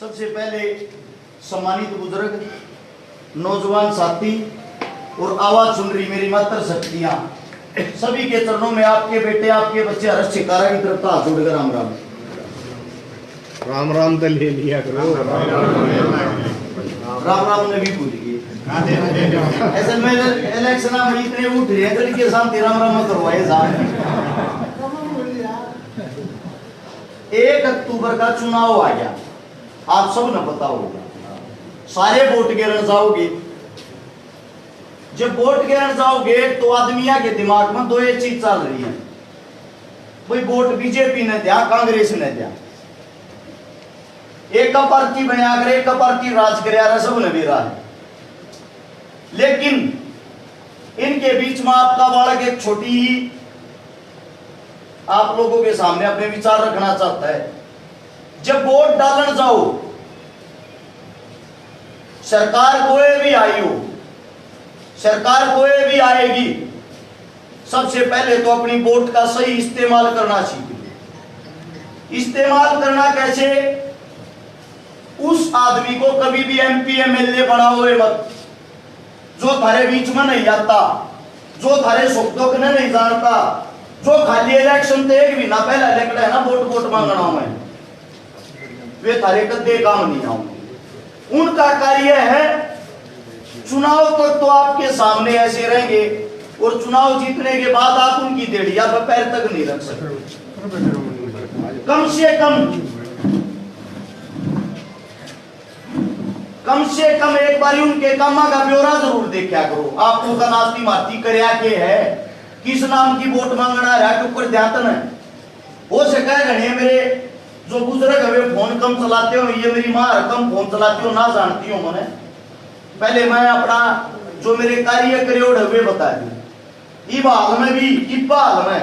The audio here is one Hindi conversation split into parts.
सबसे पहले सम्मानित बुजुर्ग, नौजवान साथी और आवाज सुन रही मेरी मातर शक्तियां, सभी के चरणों में आपके बेटे आपके बच्चे हर्ष शिकारा की तरफ हाथ जोड़कर राम राम। राम राम तो ले लिया करो। राम राम ने भी भूल गए। ऐसे में इलेक्शन में इतने उठ रहे हैं लड़के साथ राम राम करवाए साहब। 1 अक्टूबर का चुनाव आ गया, आप सब न पता होगा। सारे वोट गिरने जाओगे, जब वोट गिरने जाओगे तो आदमिया के दिमाग में दो एक चीज चल रही है, भाई वोट बीजेपी ने दिया कांग्रेस ने दिया, एक का पार्टी बना कर एक का पार्टी राज कर सब ने भी रहा है। लेकिन इनके बीच में आपका बालक एक छोटी ही आप लोगों के सामने अपने विचार रखना चाहता है। जब वोट डालने जाओ, सरकार कोई भी आई हो, सरकार कोई भी आएगी, सबसे पहले तो अपनी वोट का सही इस्तेमाल करना सीखे। इस्तेमाल करना कैसे? उस आदमी को कभी भी एमपी एमएलए बनाओ मत जो थारे बीच में नहीं आता, जो थारे सुख दुख ने नहीं जानता, जो खाली इलेक्शन ते एक भी ना पहला इलेक्ट है ना वोट मांगना में, वे थारे कदे काम नहीं आऊंगे। उनका कार्य है चुनाव तक तो आपके सामने ऐसे रहेंगे और चुनाव जीतने के बाद आप उनकी देड़िया पर पैर तक नहीं रख सकते। कम से कम एक बार उनके कामा का ब्यौरा जरूर देखा करो। आप लोग का नास्ती माती करया के है, किस नाम की वोट मांगना है ऊपर ध्यान है। हो सका है घने मेरे जो बुजुर्ग हवे फोन कम चलाते हो, ये मेरी माँ कम फोन चलाती हो ना जानती हो मैंने, पहले मैं अपना जो मेरे कार्य करियोड़ हवे बता दी। इब हाल में भी इब्बा हाल में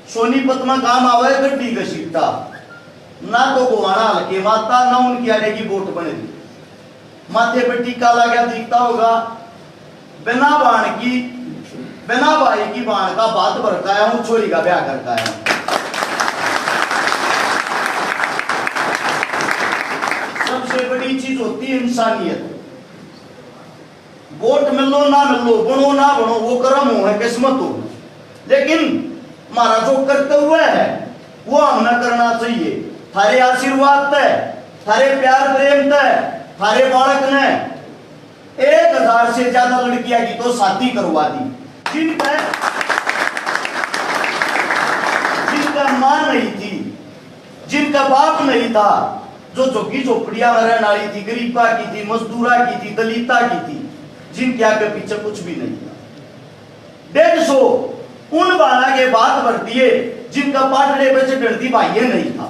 सोनीपत में काम आवे गड्डी घसीटता ना तो गोवाना हल्के माता ना उनकी आड़े की वोट बने दी, माथे पे टीका लगा दिखता होगा, बिना भाई की बाण का बात भरकाया हूं, छोरी का ब्याह करकाया हूं। सबसे बड़ी चीज होती है इंसानियत। वोट मिलो ना मिलो, बनो ना बनो, वो कर्म हो है किस्मत हो, लेकिन हमारा जो कर्तव्य है वो हमने करना चाहिए। थारे आशीर्वाद तय, थारे प्यार प्रेम तय, थारे बालक ने 1000 से ज्यादा लड़कियां की तो शादी करवा दी, जिनका मां नहीं थी, जिनका बाप नहीं था, जो झुग्गी झोपड़ियां में रहने वाली थी, गरीबा की थी, मजदूरा की थी, दलिता की थी, जिनके आगे पीछे कुछ भी नहीं था। 150 उन बाला के बात भर दिए जिनका पाटड़े पे चढ़ती भाई नहीं था।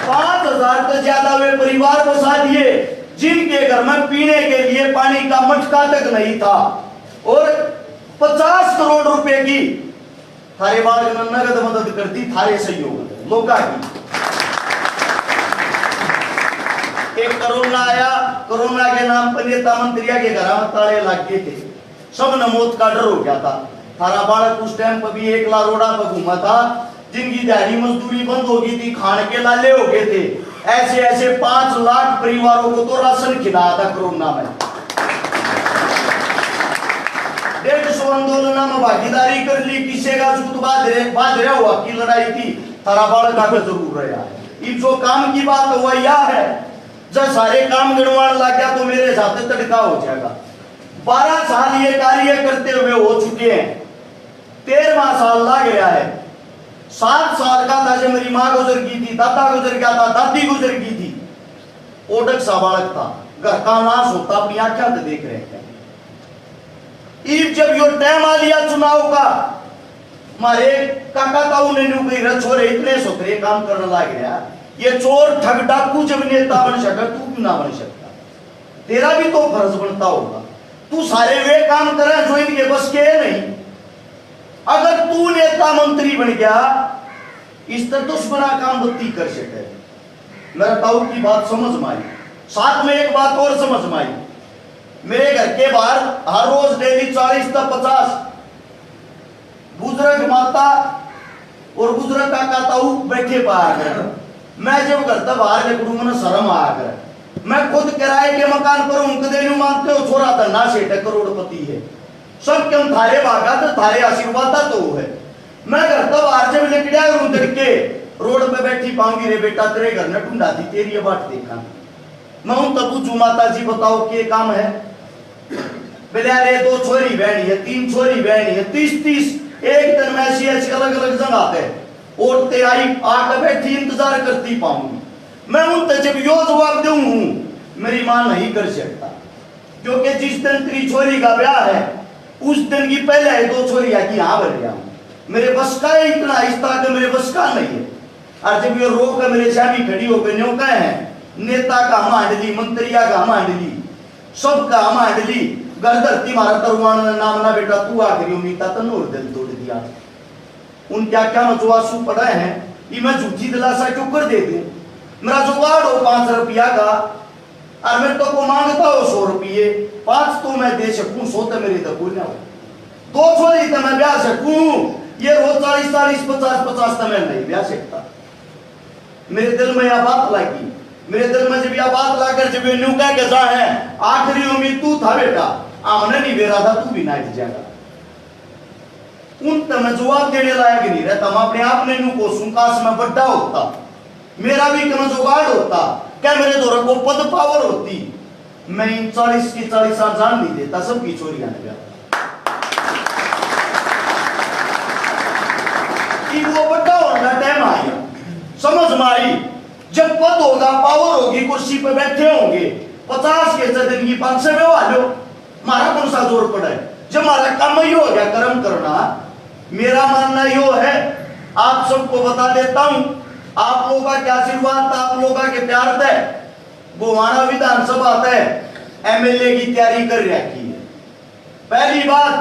5000 से ज्यादा वे परिवार बसा दिए जिनके घर में पीने के लिए पानी का मटका तक नहीं था, और 50 करोड़ रुपए की थारे बालक ने नगद मदद कर दी थारे सहयोग लोका की। एक कोरोना आया, कोरोना के नाम पर नेता मंत्रिया के घर में ताले लग गए थे, सब न मौत का डर हो गया था। थारा बालक उस टाइम पर भी 1 लाख रोड़ा पर घूमा था, जिनकी दिहाड़ी मजदूरी बंद हो गई थी, खाने के लाले हो गए थे। ऐसे ऐसे 5 लाख परिवारों को तो राशन खिलाया था कोरोना में। 150 आंदोलन में भागीदारी कर ली, किसी का जुट बाज रहा हुआ की लड़ाई थी, थारा बालक आगे जरूर रहा है। इस जो काम की बात हुआ यह है, जब सारे काम गिनवाने लग गया तो मेरे साथ तड़का हो जाएगा। 12 साल ये कार्य करते हुए हो चुके हैं, 13वां साल लग गया है। 7 साल का था जब मेरी माँ गुजर गई थी, दादा गुजर गया था, दादी गुजर गई थी, ओडक सा बालक था, घर का नाश होता अपनी आंखें से देख रहे थे। जब यो टाइम आ लिया चुनाव का, हमारे काका ताऊ ने छोरे इतने सोतरे काम करने लग गया, ये चोर ठग डाकू जब नेता बन सका, तू क्यों ना बन सकता? तेरा भी तो फर्ज बनता होगा, तू सारे वे काम करे जो इनके बस के नहीं। अगर तू नेता मंत्री बन गया, इस तरह दुश्मना काम बत्ती कर सके। मेरा ताऊ की बात समझ में आई। साथ में एक बात और समझ में आई, मेरे घर के बाहर हर रोज डेली 40 से 50 बुजुर्ग माता और बुजुर्ग काका ताऊ बैठे बाहर मैं जब घर तक बाहर निकलूं ना शर्म आया करे। मैं खुद किराए के मकान पर हूं, कदे नहीं मानते हो छोरा धन्ना सेठ है, करोड़पति है, सब क्यों थारे भागा तो थारे आशीर्वाद तो है। मैं घर तक बाहर जब निकलिया करूं तड़के रोड पे बैठी पाऊंगी रे बेटा तेरे घर ने ढूंढा थी तेरी बाट देखा। मैं हूं तब पूछू माता जी बताओ क्या काम है। बोले अरे 2 छोरी बहनी है, 3 छोरी बहनी है, 30 एक दिन में ऐसी अलग अलग जगह पे औरतें आई आकर बैठी इंतजार करती पाऊंगी। मैं उन जब यो जवाब दूं मेरी मां नहीं कर सकता, क्योंकि जिस दिन तेरी छोरी का ब्याह है उस दिन की पहले 2 छोरियां की हाँ भर गया मेरे बस का है, इतना आहिस्ता के मेरे बस का नहीं है। और जब ये रोक कर मेरे सामने खड़ी होकर न्यो कहे हैं नेता का हम हांडली, मंत्रिया का हम हांडली, सब का हम हांडली, घर धरती मारा तरुवान नाम ना बेटा तू आखिरी उम्मीद था नूर दिल तोड़ दिया। उन क्या क्या मचवासू पड़ा है ये मैं झूठी दिलासा क्यों कर दे दूं। मेरा जुगाड़ हो 5 रुपया का और मैं तो को मांगता हो 100 रुपये, 5 तो मैं दे सकूं, 100 तो मेरी दबूर ना हो, 2 छोरी तो मैं ब्याह सकूं, ये रोज 40 50 तो मैं नहीं ब्याह सकता। मेरे दिल में यह बात लगी, मेरे दिल में जब यह बात लाकर जब ये न्यू कह के जा है आखिरी उम्मीद तू था बेटा, आमने नहीं बेरा था तू भी ना जाएगा। उन तब जवाब देने लायक नहीं रहता, मैं अपने आप ने न्यू को सुनकाश में बड्डा होता, मेरा भी कम जुगाड़ होता, क्या मेरे दौर को पद पावर होती, मैं इन 40 की 40 साल जान नहीं देता सबकी चोरियां ने ब्याह। वो बड्डा होने का टाइम आया, समझ में आई, जब पद होगा पावर होगी कुर्सी पे बैठे होंगे 50 के दिन की 500 में वालो मारा कौन सा जोर पड़ा है। जब हमारा काम ही हो गया कर्म करना, मेरा मानना यो है आप सबको बता देता हूं, आप लोगों का क्या आशीर्वाद था, आप लोगों के प्यार थे, गोवाना विधानसभा है एमएलए की तैयारी कर रखी है। पहली बात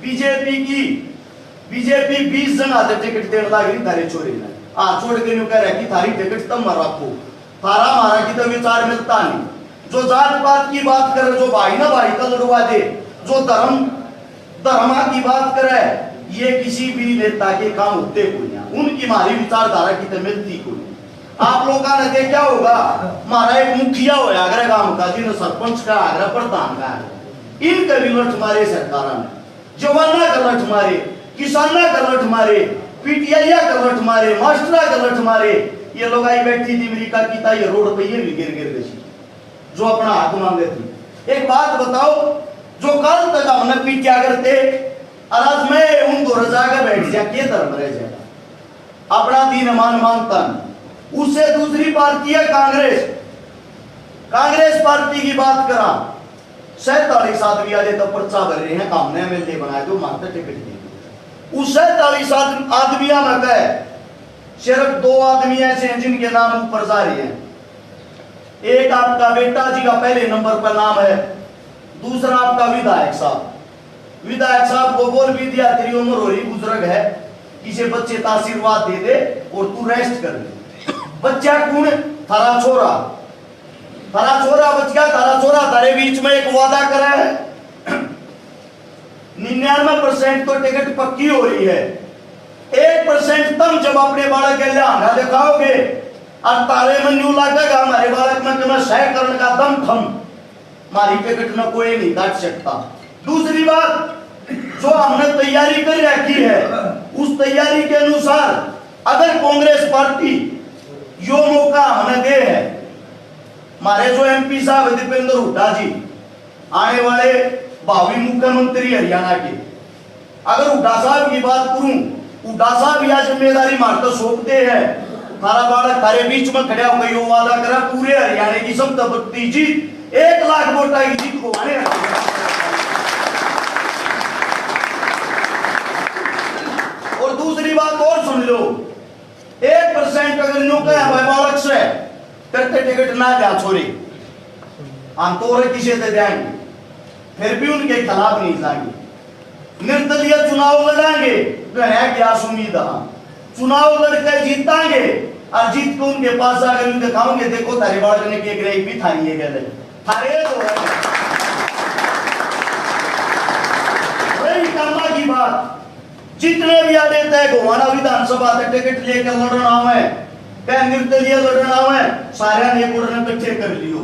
बीजेपी 20 जन आते टिकट देने लगी थारे चोरी ने छोड़ के न्यू कह रहा कि थारी टिकट तब मर रखो, थारा मारा की तो विचार मिलता नहीं। जो जात पात की बात करे, जो भाई ना भाई का लड़वा दे, जो धर्मा की बात करे, ये किसी भी नेता के काम होते कोई नहीं, उनकी हमारी विचारधारा की तो मिलती कोई नहीं। आप लोगों ने देखा होगा हमारा एक मुखिया हो आगरा गांव का, जिन सरपंच का आगरा प्रधान का, इनका भी लठ मारे सरकार ने, जवाना का लठ मारे, किसाना का लठ मारे, पीटीआईया का लठ मारे, मास्टरा का लठ मारे। ये लोग आई बैठी थी अमेरिका की था, ये रोड पे ये भी गिर गई जो अपना हाथ मांगे थी। एक बात बताओ, जो कल तक हमने पीटिया करते आज मैं उन 2 जाकर बैठ जा के धर्म रह जाएगा, अपना दीन मान मानता नहीं। उससे दूसरी पार्टी है कांग्रेस पार्टी की बात करा 47 आदमी आले तो पर्चा भर रहे हैं, काम ने एमएलए बनाए दो मानते टिकट दी। उस 47 आदमियों में कहे सिर्फ 2 आदमी ऐसे हैं जिनके नाम ऊपर जा रहे हैं। एक आपका बेटा जी का पहले नंबर पर नाम है, दूसरा आपका विधायक साहब को बोल भी दिया तेरी उम्र हो रही बुजुर्ग है, किसी बच्चे का आशीर्वाद दे दे और तू रेस्ट कर ले। बच्चा कौन? थारा छोरा बच गया, थारा छोरा तारे बीच में एक वादा करा है 99% तो टिकट पक्की हो रही है, 1% तुम जब अपने बालक के लिए दिखाओगे और तारे में न्यू लगेगा हमारे बालक में कि मैं सह करने का दम थम, हमारी टिकट में कोई नहीं काट सकता। दूसरी बात, जो हमने तैयारी कर रखी है उस तैयारी के अनुसार अगर कांग्रेस पार्टी यो मौका हमें दे है, हमारे जो एमपी साहब दीपेंद्र हुड्डा जी आने वाले भावी मुख्यमंत्री हरियाणा के, अगर हुड्डा साहब की बात करूं, हुड्डा साहब यह जिम्मेदारी मारकर सौंपते हैं, थारा बालक थारे बीच में खड़ा होकर यो वादा करा पूरे हरियाणा की सब तबक्की जीत 1 लाख वोटा की जीत को आने और दूसरी बात और सुन लो, 1% अगर न्यू कहे बालक से करते टिकट ना जा छोरी हम तो किसी से जाएंगे, फिर भी उनके खिलाफ नहीं जाएंगे, निर्दलीय चुनाव लड़ेंगे, क्या उम्मीद चुनाव लड़के जीतांगे और जीत को उनके पास जाकर उनके दिखाओगे देखो थारे बालक ने के ग्रेक भी थारी है गए थारे तो वही कामा की बात। जितने भी आते थे गोवाना विधानसभा से टिकट लेकर लड़ना है क्या निर्दलीय लड़ना है सारा ने उड़ना कच्चे कर लियो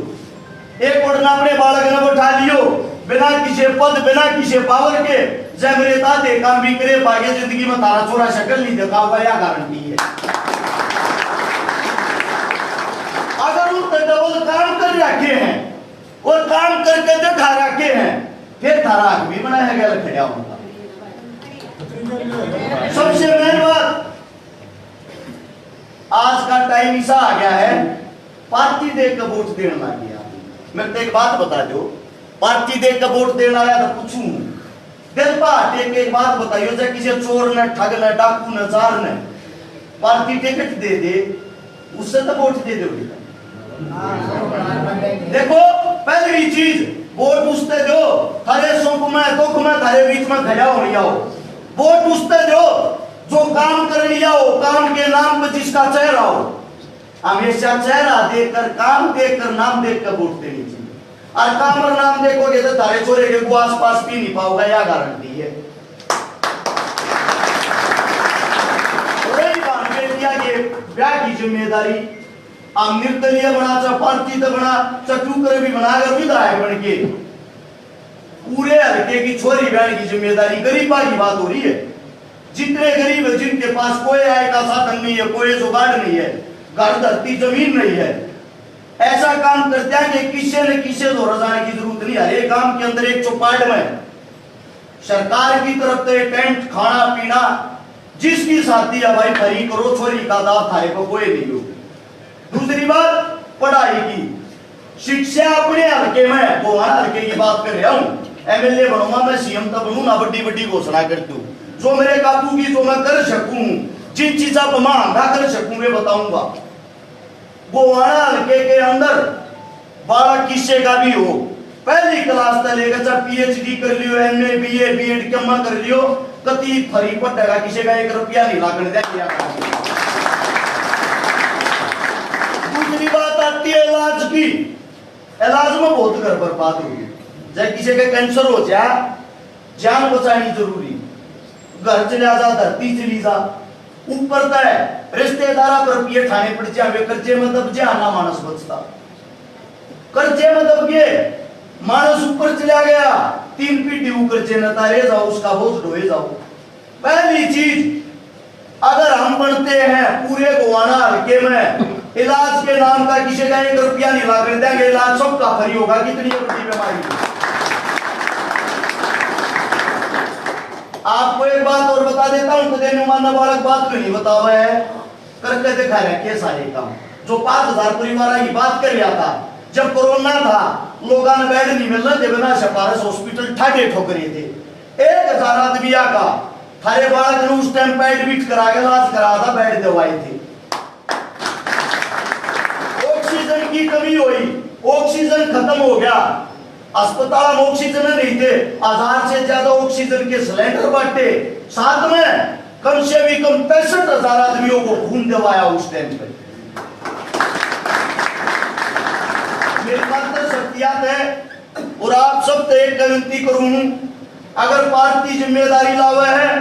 एक उड़ना अपने बालक ने बैठा लियो बिना किसी पद बिना किसी पावर के जब मेरे ताते काम भी करे बागे जिंदगी में तारा छोरा शक्ल नहीं देखा होगा या गारंटी है अगर उन डबल काम कर रखे हैं और काम करके दिखा रखे हैं फिर तारा भी बनाया गया खड़ा होगा सबसे मेन बात आज का टाइम ऐसा आ गया है पार्टी देख कर वोट देने लग गया मैं तो एक बात बता दो पार्टी देख कर वोट देने आया तो पूछूं दिल पार्टी एक बात बताइयो जब किसी चोर ने ठग ने डाकू ने जार ने पार्टी टिकट दे दे उससे तो वोट दे दोगे देखो पहली चीज वोट पूछते जो थारे सुख में दुख में थारे बीच में खड़ा हो रही हो वोट पूछते जो काम कर लिया हो काम के नाम पर जिसका चेहरा हो हमेशा चेहरा देखकर काम देखकर नाम देखकर वोट देनी चाहिए और काम और नाम देखोगे तो तारे छोरे के को आसपास भी नहीं पाओगे या गारंटी है ब्याह की जिम्मेदारी हम निर्दलीय बना चाहे पार्टी तो बना चटूकर भी बनाकर विधायक बन के पूरे हल्के की छोरी बहन की जिम्मेदारी गरीबा की बात हो रही है जितने गरीब है जिनके पास कोई आय का साधन नहीं है कोई जुगाड़ नहीं है घर धरती जमीन नहीं है ऐसा काम करते हैं कि किसी न किसी दो जाने की जरूरत नहीं है एक काम के अंदर एक चौपाट में सरकार की तरफ से टेंट खाना पीना जिसकी साथी है भाई खरी करो छोरी का दाव थारे को कोई नहीं हो दूसरी बात पढ़ाई की शिक्षा अपने हल्के में वो हल्के की बात कर रहा हूँ एमएलए बनूंगा मैं सीएम तब बनू ना बड़ी बड़ी घोषणा करती हूँ जो मेरे काबू की जो मैं कर सकूं जिन चीजा पर मैं आंधा कर सकूं मैं बताऊंगा गोवाना हल्के के अंदर 12 किस्से का भी हो पहली क्लास से लेकर जब पीएचडी कर लियो एमए बीए बीएड कमा कर लियो कति फरी पड़ेगा किसी का 1 रुपया नहीं लागने दिया दूसरी बात आती है इलाज की इलाज में बहुत घर बर्बाद होगी जब किसी का कैंसर हो जाए जान बचानी जरूरी घर चले जा धरती चली जा ऊपर तय रिश्तेदारा पर रुपये ठाने पड़ जाए कर्जे में दब जा ना मानस बचता कर्जे में दब गए मानस ऊपर चला गया 3 पीढ़ी कर्जे न तारे जाओ उसका बोझ ढोए जाओ पहली चीज अगर हम बनते हैं पूरे गोवाना हल्के में इलाज के नाम का किसी का 1 रुपया नहीं लागने देंगे इलाज सबका फ्री होगा कितनी बड़ी बीमारी आपको एक बात और बता देता हूं खुदे नुमाना बालक बात क्यों नहीं बता हुआ है करके दिखा रहे के सारे काम जो 5000 परिवार की बात कर रहा था जब कोरोना था लोगों ने बेड नहीं मिल रहे बिना सिफारिश हॉस्पिटल ठाके ठोकरे थे 1000 आदमी का थारे बालक ने उस टाइम पे एडमिट करा के इलाज करा था बेड दवाई थी ऑक्सीजन की कमी हुई ऑक्सीजन खत्म हो गया अस्पताल में ऑक्सीजन नहीं थे 1000 से ज्यादा ऑक्सीजन के सिलेंडर बांटे साथ में कम से भी कम 65,000 आदमियों को खून दिलवाया उस टाइम पे मेरे मात्र सत्यात है और आप सब से एक विनती करूं अगर पार्टी जिम्मेदारी लावे है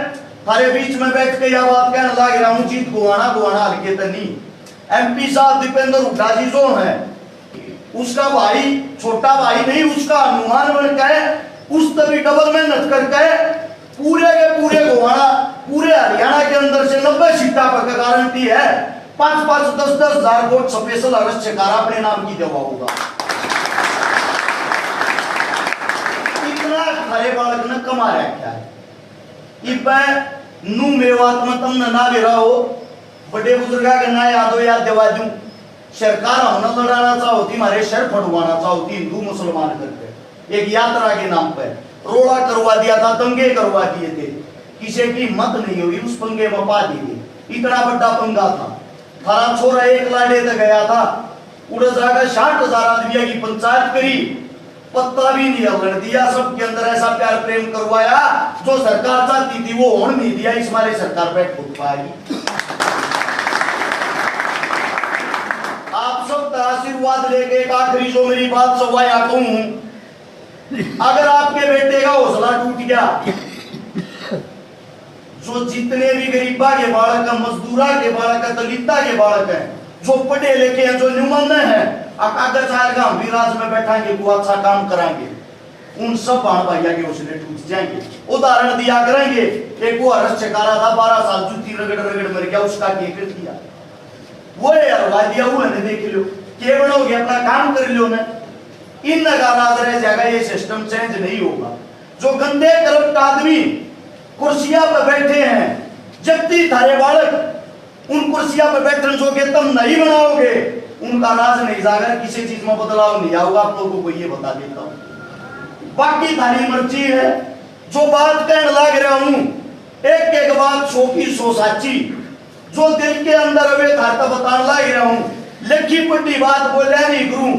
थारे बीच में बैठ के यह बात कहने लग रहा हूं जीत गोवाना हल्के तो नहीं एमपी साहब दीपेंद्र हुड्डा जी जो है उसका भाई छोटा भाई नहीं उसका अनुमान बन के उस तभी डबल मेहनत करके पूरे के पूरे गोवाना पूरे हरियाणा के अंदर से 90 सीटा पर गारंटी है 5-5 10-10 हजार वोट स्पेशल अवश्य कार अपने नाम की देवा होगा इतना खरे बालक ने कमा रखा है इब नू मेवात में तुमने ना भी रहो बड़े बुजुर्गा का ना याद हो याद दिवा दूं सरकार होना लड़ाना चाहती हमारे शर फड़वाना चाहती हिंदू मुसलमान करके एक यात्रा के नाम पर रोड़ा करवा दिया था दंगे करवा दिए थे किसी की मत नहीं हुई उस पंगे में पा दिए इतना बड़ा पंगा था थारा छोरा एक लाडे तक गया था उड़ जाकर 60,000 आदमी की पंचायत करी पत्ता भी नहीं हलन दिया सबके अंदर ऐसा प्यार प्रेम करवाया जो सरकार चाहती थी वो होने नहीं दिया इस मारे सरकार बैठ फूट पाएगी आप सब आशीर्वाद लेके एक आखिरी जो मेरी बात सवाया कहूं अगर आपके बेटे का हौसला टूट गया जो जितने भी गरीबा के बालक है मजदूरा के बालक है दलिता के बालक है जो पढ़े लिखे हैं, जो निमन है, कागज आएगा हम भी राज में बैठाएंगे, वो अच्छा काम कराएंगे, उन सब बाण भैया के हौसले टूट जाएंगे। उदाहरण दिया करेंगे, एक वो हरस चकारा था, 12 साल जूती रगड़ रगड़ मर गया, उसका क्या कर दिया? वो यार वादिया हुआ ने देख लो, के बनोगे अपना काम कर लो ना, इन राज रह जाएगा, ये सिस्टम चेंज नहीं होगा। जो गंदे करप्ट आदमी कुर्सियां पर बैठे हैं, जब तक थारे बालक उन कुर्सियां पर बैठने जो के तुम नहीं बनाओगे, उनका राज नहीं जाएगा, किसी चीज में बदलाव नहीं आएगा। आप लोगों को ये बता देता हूं, बाकी थारी मर्जी है। जो बात कहने लग रहा हूं, एक एक बात 100 की 100 साची, जो दिल के अंदर वे था बताने लग रहा हूं। लिखी पट्टी बात बोलिया नहीं करूं,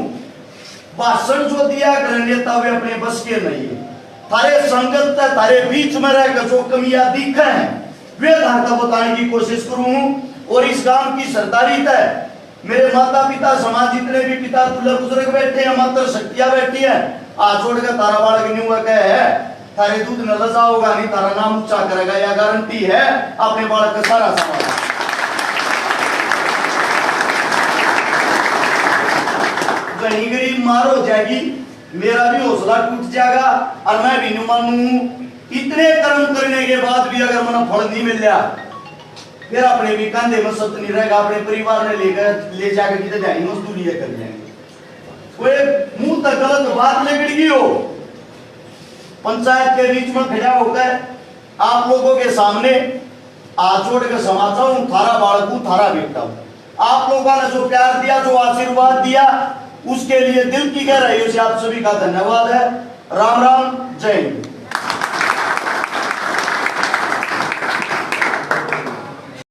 भाषण जो दिया करेंगे तब वे अपने बस के नहीं है। थारे संगत थारे बीच में रहकर जो कमियां दिखे हैं, वे था बताने की कोशिश करूं। और इस गांव की सरदारी तय मेरे माता पिता समाज जितने भी पिता तुल्य बुजुर्ग बैठे हैं, मात्र शक्तियां बैठी है, आ छोड़ के तारा बालक न्यू है, थारे दूध न लजा होगा नहीं, तारा नाम ऊंचा करेगा, या गारंटी है अपने बालक का सारा समाज। कहीं गरीब मार हो जाएगी, मेरा भी हौसला टूट जाएगा, और मैं भी मानू इतने कर्म करने के बाद भी अगर मना फल नहीं मिल रहा, फिर अपने भी कंधे में सत्य नहीं रहेगा, अपने परिवार ने ले जाकर किधर जाएंगे, मजदूरी कर जाएंगे। कोई मुंह तक गलत बात निकल गई हो, पंचायत के बीच में खड़ा होकर आप लोगों के सामने हाथ जोड़ कर समाचार हूं, थारा बालक हूं, थारा बेटा हूं। आप लोगों ने जो प्यार दिया, जो आशीर्वाद दिया, उसके लिए दिल की गहराइयों से आप सभी का धन्यवाद है। राम राम, जय हिंद।